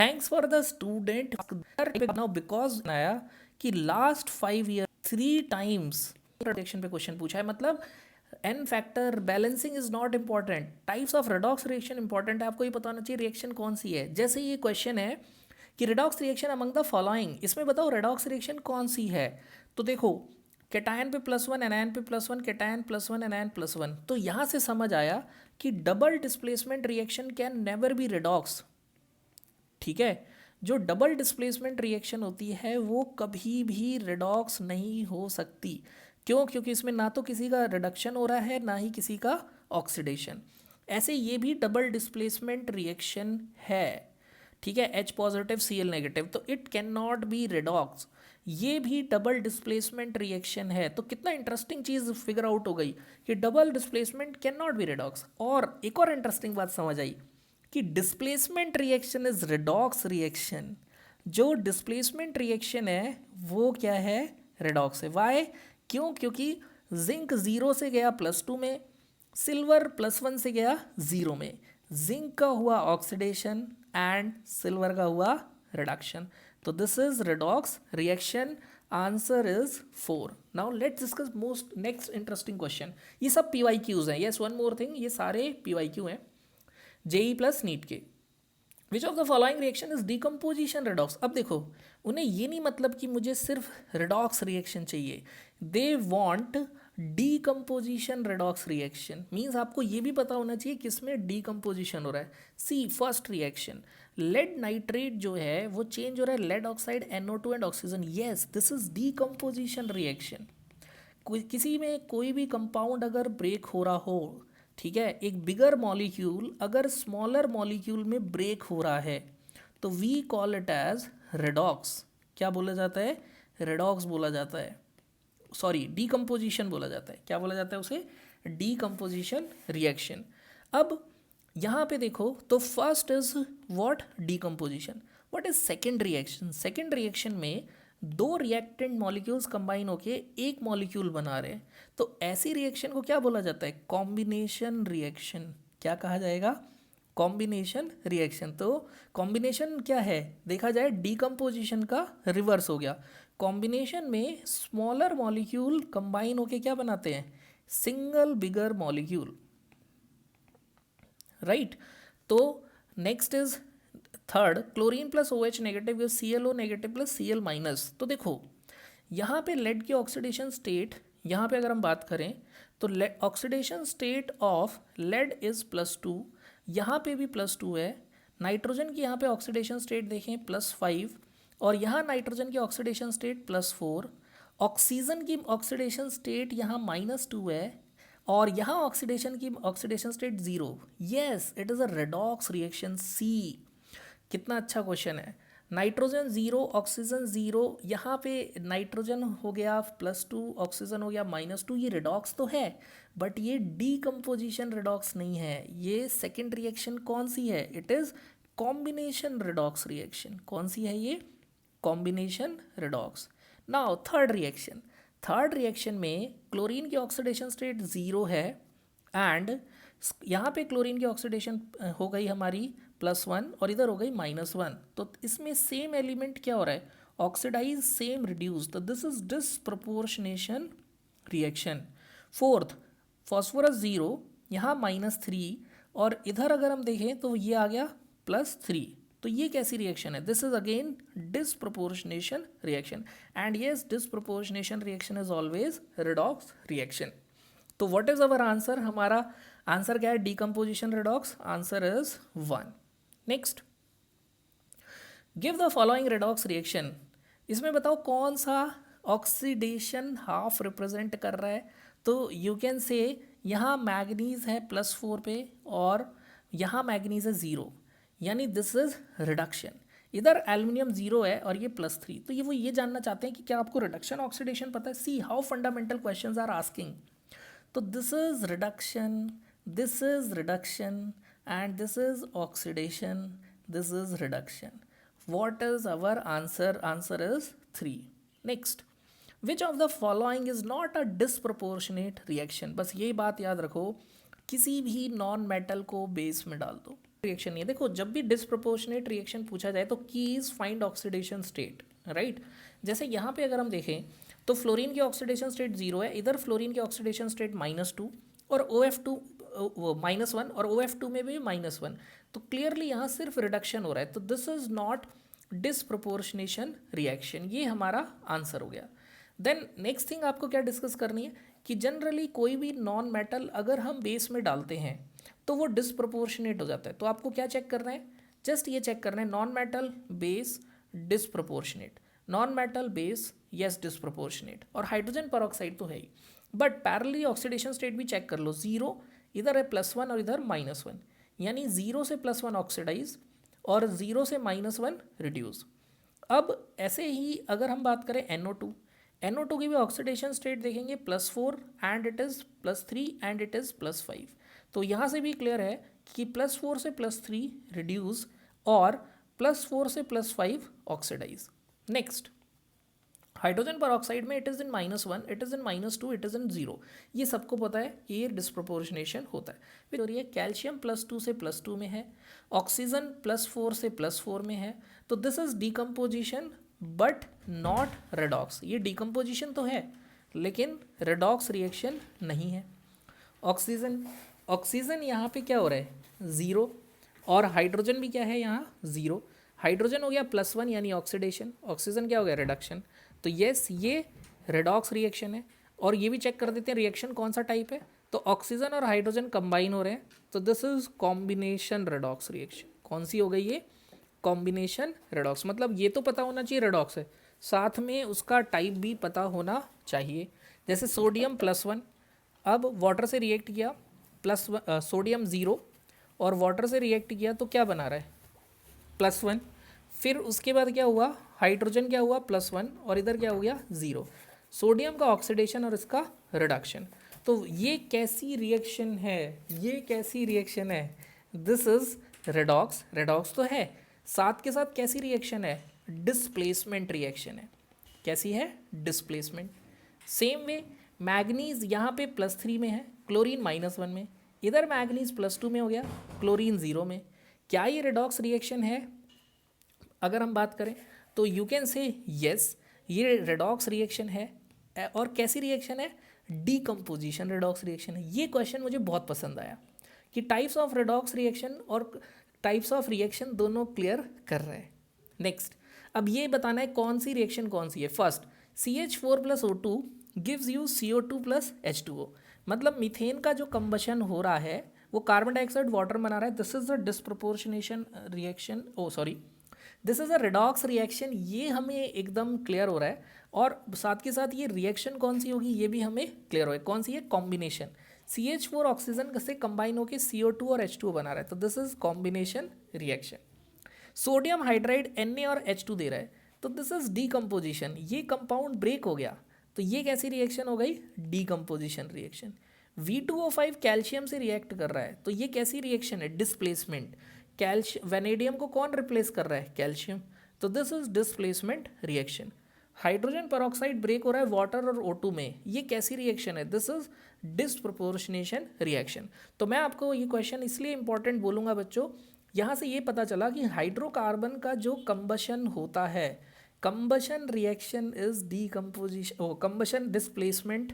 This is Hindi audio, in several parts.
Thanks for the student now because आया कि लास्ट 5 ईयर 3 टाइम्स रिएक्शन पे क्वेश्चन पूछा है, मतलब N factor balancing is not important, types of redox reaction important है, आपको ये पता होना चाहिए रिएक्शन कौन सी है। जैसे ये क्वेश्चन है कि redox reaction among the following, इसमें बताओ रेडॉक्स रिएक्शन कौन सी है। तो देखो केटायन पे +1 एनायन पे +1 केटायन +1 एनायन +1, तो यहाँ से समझ आया कि double displacement reaction can never be redox. ठीक है, जो डबल डिस्प्लेसमेंट रिएक्शन होती है वो कभी भी रेडॉक्स नहीं हो सकती। क्यों? क्योंकि इसमें ना तो किसी का रिडक्शन हो रहा है ना ही किसी का ऑक्सीडेशन। ऐसे ये भी डबल डिस्प्लेसमेंट रिएक्शन है। ठीक है, H पॉजिटिव Cl नेगेटिव, तो it can not be redox. ये भी डबल डिस्प्लेसमेंट रिएक्शन है। तो कितना इंटरेस्टिंग चीज़ फिगर आउट हो गई कि double displacement can not be redox. और एक और इंटरेस्टिंग बात समझ आई कि displacement reaction is redox reaction. जो डिस्प्लेसमेंट रिएक्शन है वो क्या है? रेडॉक्स है। वाई? क्यों? क्योंकि जिंक 0 से गया +2 में, सिल्वर +1 से गया 0 में, जिंक का हुआ ऑक्सीडेशन एंड सिल्वर का हुआ रिडक्शन। तो this is redox reaction. Answer is 4। Now let's discuss most next interesting question. ये सब PYQs हैं। यस, वन मोर थिंग, ये सारे PYQ हैं जेई प्लस नीट के। विच of the following reaction is decomposition redox. अब देखो, उन्हें ये नहीं मतलब कि मुझे सिर्फ रेडॉक्स रिएक्शन चाहिए, they want decomposition redox reaction. Means आपको ये भी पता होना चाहिए किसमें डीकम्पोजिशन हो रहा है। See first reaction, lead nitrate जो है वो चेंज हो रहा है lead oxide NO2 and oxygen. Yes, this is decomposition reaction. किसी में कोई भी कंपाउंड अगर ब्रेक हो रहा हो, ठीक है, एक बिगर मॉलिक्यूल अगर स्मॉलर मॉलिक्यूल में ब्रेक हो रहा है, तो we call it as redox. क्या बोला जाता है? रेडॉक्स बोला जाता है। सॉरी, डीकम्पोजिशन बोला जाता है। क्या बोला जाता है उसे? Decomposition reaction. अब यहाँ पे देखो, तो first is what? Decomposition. What is second reaction? Second reaction में दो रिएक्टेंट मॉलिक्यूल्स कंबाइन होके एक मॉलिक्यूल बना रहे हैं, तो ऐसी रिएक्शन को क्या बोला जाता है? Combination reaction. क्या कहा जाएगा? Combination reaction. तो कॉम्बिनेशन क्या है? देखा जाए डीकम्पोजिशन का रिवर्स हो गया। कॉम्बिनेशन में स्मॉलर मॉलिक्यूल कंबाइन होके क्या बनाते हैं? Single bigger molecule, right. तो next is third, chlorine plus OH negative ClO negative plus Cl minus. तो देखो यहाँ पे लेड की ऑक्सीडेशन स्टेट, यहाँ पे अगर हम बात करें तो oxidation state of lead is +2, यहाँ पे भी +2 है। नाइट्रोजन की यहाँ पे ऑक्सीडेशन स्टेट देखें +5, और यहाँ नाइट्रोजन की ऑक्सीडेशन स्टेट +4। ऑक्सीजन की ऑक्सीडेशन स्टेट यहाँ -2 है, और यहाँ oxidation state 0। Yes, it is a redox reaction. See, कितना अच्छा क्वेश्चन है। नाइट्रोजन 0, ऑक्सीजन 0, यहाँ पे नाइट्रोजन हो गया +2, ऑक्सीजन हो गया -2। ये रिडॉक्स तो है, बट ये डीकम्पोजिशन रिडॉक्स नहीं है। ये सेकेंड रिएक्शन कौन सी है? It is combination redox reaction. कौन सी है ये? Combination redox. Now third reaction. Third reaction में क्लोरीन की ऑक्सीडेशन स्टेट 0 है, एंड यहाँ पे क्लोरीन की ऑक्सीडेशन हो गई हमारी +1 और इधर हो गई -1। तो इसमें सेम एलिमेंट क्या हो रहा है? Oxidise, same reduce. तो this is disproportionation reaction. Fourth, phosphorus 0, यहाँ -3, और इधर अगर हम देखें तो ये आ गया +3। तो ये कैसी रिएक्शन है? This is again disproportionation reaction. And yes, disproportionation reaction is always redox reaction. तो व्हाट इज अवर आंसर? हमारा आंसर क्या है? Decomposition redox. Answer is 1। Next, give the following redox reaction. इसमें बताओ कौन सा ऑक्सीडेशन हाफ रिप्रेजेंट कर रहा है? तो यू कैन से यहाँ मैग्नीज है +4 पे, और यहाँ मैग्नीज है 0, यानी दिस इज रिडक्शन। इधर एल्यूमिनियम 0 है और ये +3। तो वो ये जानना चाहते हैं कि क्या आपको रिडक्शन ऑक्सीडेशन पता है? See how fundamental questions are asking. तो this is reduction, this is reduction, and this is oxidation, this is reduction. What is our answer? Answer is 3. Next, which of the following is not a disproportionate reaction? बस ये बात याद रखो, किसी भी नॉन मेटल को बेस में डाल दो, रिएक्शन नहीं है। देखो जब भी डिसप्रोपोर्शनेट रिएक्शन पूछा जाए तो की is find oxidation state, right. जैसे यहाँ पे अगर हम देखें तो फ्लोरीन की ऑक्सीडेशन स्टेट 0 है, इधर फ्लोरीन की ऑक्सीडेशन स्टेट -2 और OF2 -1 और OF2 में भी -1, तो क्लियरली यहाँ सिर्फ रिडक्शन हो रहा है, तो this is not disproportionation reaction, ये हमारा आंसर हो गया। देन नेक्स्ट थिंग आपको क्या डिस्कस करनी है कि जनरली कोई भी नॉन मेटल अगर हम बेस में डालते हैं तो वो डिसप्रोपोर्शनेट हो जाता है, तो आपको क्या चेक करना है, जस्ट ये चेक करना है non metal base disproportionate, non metal base yes disproportionate, और हाइड्रोजन परऑक्साइड तो है ही, बट पैरेलली ऑक्सीडेशन स्टेट भी चेक कर लो, 0 इधर है +1 और इधर -1, यानी 0 से +1 ऑक्सीडाइज और 0 से -1 रिड्यूस। अब ऐसे ही अगर हम बात करें NO2 की भी ऑक्सीडेशन स्टेट देखेंगे +4 and it is +3 and it is +5, तो यहाँ से भी क्लियर है कि +4 से +3 रिड्यूस और +4 से +5 ऑक्सीडाइज। नेक्स्ट हाइड्रोजन परऑक्साइड में it is in -1, it is in -2, it is in 0, ये सबको पता है कि ये डिसप्रोपोर्शनेशन होता है। फिर ये कैल्शियम +2 से +2 में है, ऑक्सीजन +4 से +4 में है, तो this is decomposition but not redox, ये डिकम्पोजिशन तो है लेकिन रेडॉक्स रिएक्शन नहीं है। ऑक्सीजन यहाँ पे क्या हो रहा है 0, और हाइड्रोजन भी क्या है यहाँ 0, हाइड्रोजन हो गया +1 यानी ऑक्सीडेशन, ऑक्सीजन क्या हो गया रिडक्शन, तो यस ये रेडॉक्स रिएक्शन है। और ये भी चेक कर देते हैं रिएक्शन कौन सा टाइप है, तो ऑक्सीजन और हाइड्रोजन कंबाइन हो रहे हैं, तो this is combination redox reaction. कौन सी हो गई ये कॉम्बिनेशन रेडॉक्स, मतलब ये तो पता होना चाहिए रेडॉक्स है, साथ में उसका टाइप भी पता होना चाहिए। जैसे सोडियम +1 अब वाटर से रिएक्ट किया सोडियम 0 और वाटर से रिएक्ट किया तो क्या बना रहा है +1, फिर उसके बाद क्या हुआ हाइड्रोजन क्या हुआ +1 और इधर क्या हो गया 0, सोडियम का ऑक्सीडेशन और इसका रिडक्शन। तो ये कैसी रिएक्शन है, ये कैसी रिएक्शन है, दिस इज रेडॉक्स, रेडॉक्स तो है, साथ के साथ कैसी रिएक्शन है डिस्प्लेसमेंट रिएक्शन है, कैसी है डिस्प्लेसमेंट। सेम वे मैग्नीज यहाँ पे +3 में है, क्लोरीन -1 में, इधर मैग्नीज +2 में हो गया, क्लोरीन 0 में, क्या ये रेडॉक्स रिएक्शन है? अगर हम बात करें तो यू कैन से यस ये रेडॉक्स रिएक्शन है, और कैसी रिएक्शन है डीकम्पोजिशन रेडॉक्स रिएक्शन है। ये क्वेश्चन मुझे बहुत पसंद आया कि टाइप्स ऑफ रेडॉक्स रिएक्शन और टाइप्स ऑफ रिएक्शन दोनों क्लियर कर रहे हैं। नेक्स्ट अब ये बताना है कौन सी रिएक्शन कौन सी है। First CH4 + O2 gives you CO2 + H2O, मतलब मीथेन का जो कंबशन हो रहा है वो कार्बन डाइऑक्साइड वाटर बना रहा है, this is a disproportionation reaction, this is a redox reaction, ये हमें एकदम क्लियर हो रहा है। और साथ के साथ ये रिएक्शन कौन सी होगी ये भी हमें क्लियर हो है, कौन सी है कॉम्बिनेशन, CH4 ऑक्सीजन से कंबाइन होकर CO2 और H2O बना रहा है, तो this is combination reaction. Sodium hydride Na और H2 दे रहा है, तो दिस इज डीकम्पोजिशन, ये कंपाउंड ब्रेक हो गया, तो ये कैसी रिएक्शन हो गई डीकम्पोजिशन रिएक्शन। V2O5 कैल्शियम से रिएक्ट कर रहा है, तो ये कैसी रिएक्शन है डिस्प्लेसमेंट, वेनेडियम को कौन रिप्लेस कर रहा है कैल्शियम, तो this is displacement reaction. Hydrogen peroxide break हो रहा है वाटर और O2 में, ये कैसी रिएक्शन है, दिस इज डिसप्रोपोर्शनेशन रिएक्शन। तो मैं आपको ये क्वेश्चन इसलिए इंपॉर्टेंट बोलूँगा बच्चों, यहाँ से ये पता चला कि हाइड्रोकार्बन का जो कंबशन होता है, combustion reaction is decomposition, combustion displacement,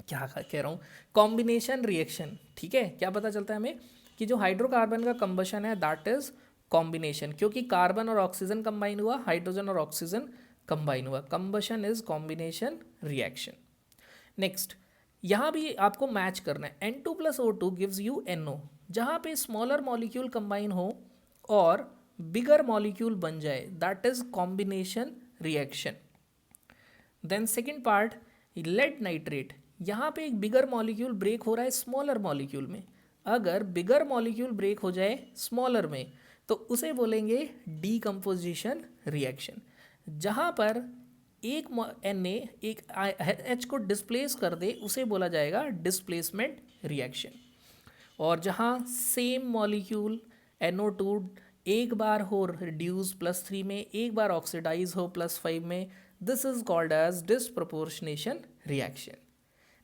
क्या कह रहा हूँ कॉम्बिनेशन रिएक्शन। ठीक है, क्या पता चलता है हमें कि जो हाइड्रोकार्बन का कंबशन है दैट इज कॉम्बिनेशन, क्योंकि कार्बन और ऑक्सीजन कंबाइन हुआ, हाइड्रोजन और ऑक्सीजन कंबाइन हुआ, combustion is combination reaction. Next यहाँ भी आपको मैच करना है, N2 + O2 gives you NO, जहाँ पे स्मॉलर मॉलिक्यूल कंबाइन हो और बिगर मॉलिक्यूल बन जाए, that is combination reaction. Then second part lead nitrate, यहाँ पे एक बिगर मॉलिक्यूल ब्रेक हो रहा है स्मॉलर मॉलिक्यूल में, अगर बिगर मॉलिक्यूल ब्रेक हो जाए स्मॉलर में तो उसे बोलेंगे डीकम्पोजिशन रिएक्शन, जहाँ पर एक Na एक H को डिस्प्लेस कर दे उसे बोला जाएगा डिस्प्लेसमेंट रिएक्शन। और जहाँ सेम मॉलिक्यूल NO2 एक बार हो रिड्यूस +3 में, एक बार ऑक्सीडाइज हो +5 में, this is called as disproportionation reaction.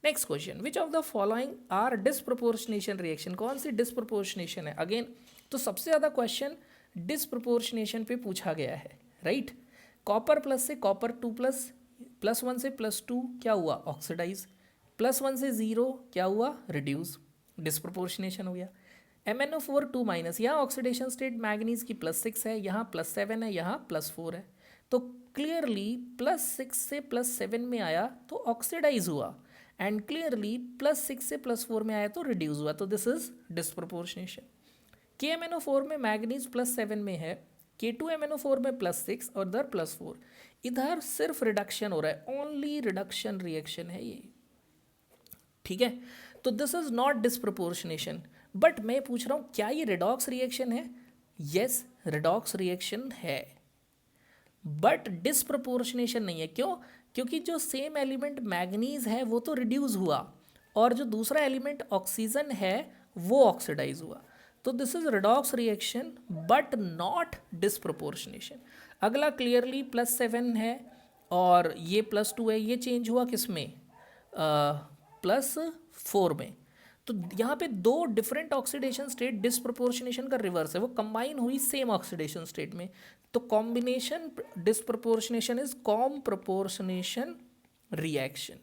Next question, which of the following are disproportionation reaction, कौन सी डिसप्रोपोर्शनेशन है, अगेन तो सबसे ज़्यादा क्वेश्चन डिसप्रोपोर्शनेशन पे पूछा गया है, राइट। कॉपर प्लस से कॉपर 2 प्लस, प्लस 1 से प्लस 2 क्या हुआ, ऑक्सीडाइज, प्लस 1 से 0 क्या हुआ, रिड्यूस, डिसप्रोपोर्शनेशन हो गया। MnO4 2 माइनस, यहाँ ऑक्सीडेशन स्टेट मैग्नीज की +6 है, यहाँ +7 है, यहाँ +4 है, तो क्लियरली +6 से +7 में आया तो ऑक्सीडाइज हुआ, एंड क्लियरली +6 से +4 में आया तो रिड्यूस हुआ, तो दिस इज डिसप्रोपोर्शनेशन। KMnO4 में मैग्नीज +7 में है, K2MnO4 में +6 और इधर +4, इधर सिर्फ रिडक्शन हो रहा है, ओनली रिडक्शन रिएक्शन है ये, ठीक है। तो this is not disproportionation. But मैं पूछ रहा हूँ क्या ये रिडॉक्स रिएक्शन है? यस, रिडॉक्स रिएक्शन है, बट डिसप्रोपोर्शनेशन नहीं है। क्यों? क्योंकि जो सेम एलिमेंट मैग्नीज है वो तो रिड्यूस हुआ, और जो दूसरा एलिमेंट ऑक्सीजन है वो ऑक्सीडाइज हुआ, तो this is redox reaction but not disproportionation. अगला क्लियरली +7 है और ये +2 है, ये चेंज हुआ किस में, +4 में, तो यहाँ पे दो डिफरेंट ऑक्सीडेशन स्टेट, डिसप्रोपोर्शनेशन का रिवर्स है, वो कंबाइन हुई सेम ऑक्सीडेशन स्टेट में, तो combination disproportionation is com proportionation reaction,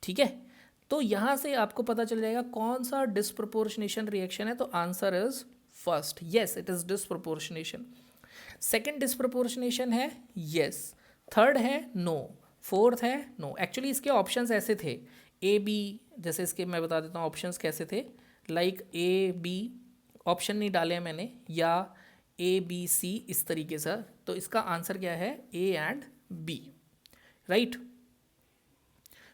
ठीक है। तो यहाँ से आपको पता चल जाएगा कौन सा डिसप्रोपोर्शनेशन रिएक्शन है, तो answer is first, yes it is disproportionation. Second disproportionation है यस, थर्ड है नो, फोर्थ है नो। एक्चुअली इसके ऑप्शंस ऐसे थे, ए बी, जैसे इसके मैं बता देता हूँ ऑप्शंस कैसे थे, लाइक ए बी, ऑप्शन नहीं डाले हैं मैंने, या ए बी सी, इस तरीके से। तो इसका आंसर क्या है, A and B, right.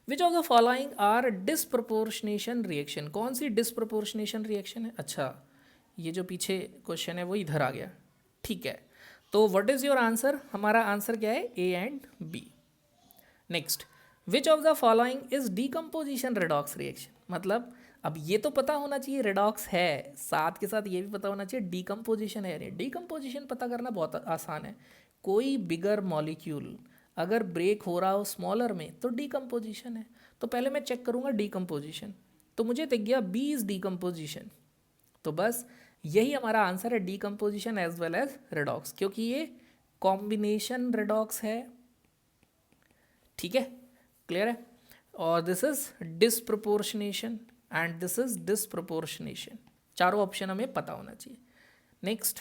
Which of the following are disproportionation reaction, कौन सी डिसप्रोपोर्शनेशन रिएक्शन है? अच्छा, ये जो पीछे क्वेश्चन है वो इधर आ गया, ठीक है। तो व्हाट इज योर आंसर? हमारा आंसर क्या है, A and B. Next, which of the following is decomposition redox reaction, मतलब अब ये तो पता होना चाहिए रिडॉक्स है, साथ के साथ ये भी पता होना चाहिए डीकम्पोजिशन है। डीकम्पोजिशन पता करना बहुत आसान है, कोई बिगर मॉलिक्यूल अगर ब्रेक हो रहा हो स्मॉलर में तो डीकम्पोजिशन है। तो पहले मैं चेक करूँगा डीकम्पोजिशन, तो मुझे दिख गया बी इज डीकम्पोजिशन, तो बस यही हमारा आंसर है, decomposition as well as redox, क्योंकि ये कॉम्बिनेशन रिडॉक्स है, ठीक है, क्लियर है। और this is disproportionation and this is disproportionation, चारों ऑप्शन हमें पता होना चाहिए। Next,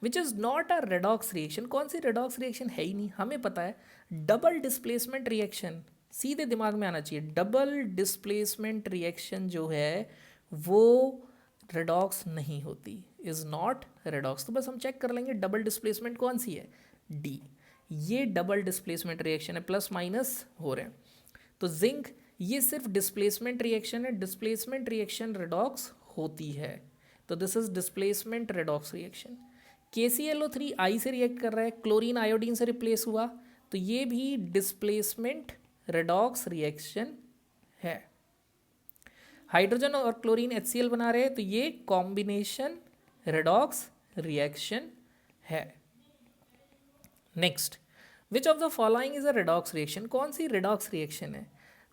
which is not a redox reaction, कौन सी रेडॉक्स रिएक्शन है ही नहीं, हमें पता है डबल डिस्प्लेसमेंट रिएक्शन, सीधे दिमाग में आना चाहिए, डबल डिस्प्लेसमेंट रिएक्शन जो है वो रेडॉक्स नहीं होती, इज नॉट रेडॉक्स। तो बस हम चेक कर लेंगे डबल डिस्प्लेसमेंट कौन सी है, डी, ये डबल डिस्प्लेसमेंट रिएक्शन है, प्लस माइनस हो रहे हैं। तो जिंक, ये सिर्फ डिस्प्लेसमेंट रिएक्शन है, डिस्प्लेसमेंट रिएक्शन रेडॉक्स होती है, तो this is displacement redox reaction. KClO3 आई से रिएक्ट कर रहा है, क्लोरीन आयोडीन से रिप्लेस हुआ, तो ये भी डिस्प्लेसमेंट रेडॉक्स रिएक्शन है। हाइड्रोजन और क्लोरीन HCl बना रहे हैं, तो ये कॉम्बिनेशन रेडॉक्स रिएक्शन है। Next, which of the following is a redox reaction, कौन सी रेडॉक्स रिएक्शन है?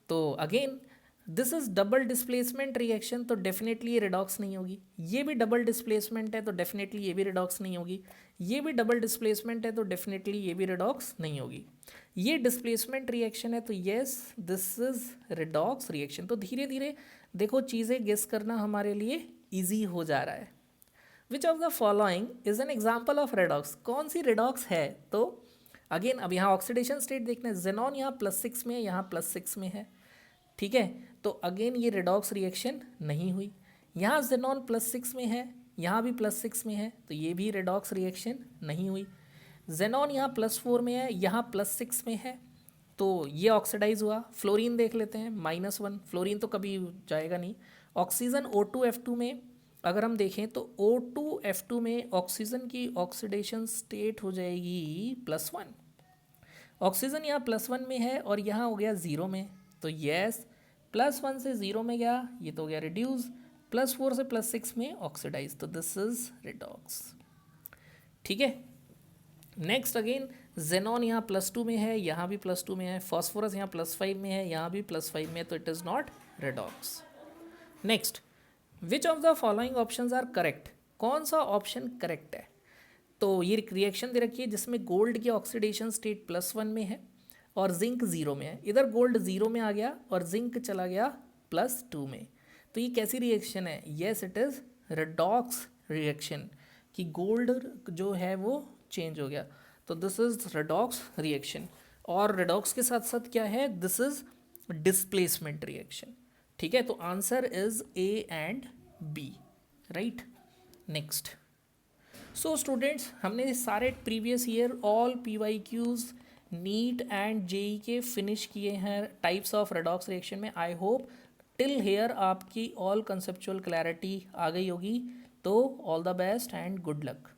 तो again this is double displacement reaction, तो डेफिनेटली ये रेडॉक्स नहीं होगी। ये भी डबल डिस्प्लेसमेंट है तो डेफिनेटली ये भी रेडॉक्स नहीं होगी। ये भी डबल डिस्प्लेसमेंट है तो डेफिनेटली ये भी रेडॉक्स नहीं होगी। ये डिस्प्लेसमेंट रिएक्शन है तो yes this is redox reaction. तो धीरे धीरे देखो चीज़ें गेस करना हमारे लिए ईजी हो जा रहा है। विच of the following is an example of redox, कौन सी रेडॉक्स है? तो अगेन अब यहाँ ऑक्सीडेशन स्टेट देखना है, जेनॉन यहाँ +6 में है, यहाँ +6 में है, ठीक है। तो अगेन ये रेडॉक्स रिएक्शन नहीं हुई। यहाँ जेनॉन +6 में है, यहाँ भी +6 में है, तो ये भी रेडॉक्स रिएक्शन नहीं हुई। जेनॉन यहाँ +4 में है, यहाँ +6 में है, तो ये ऑक्सीडाइज हुआ। फ्लोरीन देख लेते हैं -1, फ्लोरीन तो कभी जाएगा नहीं। ऑक्सीजन O2F2 में अगर हम देखें तो O2F2 में ऑक्सीजन की ऑक्सीडेशन स्टेट हो जाएगी +1। ऑक्सीजन यहाँ +1 में है और यहाँ हो गया 0 में, तो यस +1 से 0 में गया, ये तो हो गया रिड्यूस, +4 से +6 में ऑक्सीडाइज, तो दिस इज रेडॉक्स, ठीक है। नेक्स्ट अगेन जेनॉन यहाँ +2 में है, यहाँ भी +2 में है, फॉस्फोरस यहाँ +5 में है, यहाँ भी +5 में है, तो it is not redox. Next, which of the following options are correct, कौन सा ऑप्शन करेक्ट है? तो ये रिएक्शन दे रखी है जिसमें गोल्ड की ऑक्सीडेशन स्टेट +1 में है और जिंक 0 में है। इधर गोल्ड 0 में आ गया और जिंक चला गया +2 में। तो ये कैसी रिएक्शन है? Yes, it is redox reaction, कि गोल्ड जो है वो चेंज हो गया। तो दिस इज रेडॉक्स रिएक्शन। और रेडॉक्स के साथ साथ क्या है? This is displacement reaction. ठीक है, तो answer is A and B, right. Next, so students, हमने सारे previous year all PYQs NEET and JEE के फिनिश किए हैं टाइप्स ऑफ रेडॉक्स रिएक्शन में। आई होप टिल हेयर आपकी ऑल कंसेप्चुअल क्लैरिटी आ गई होगी। तो all the best and good luck.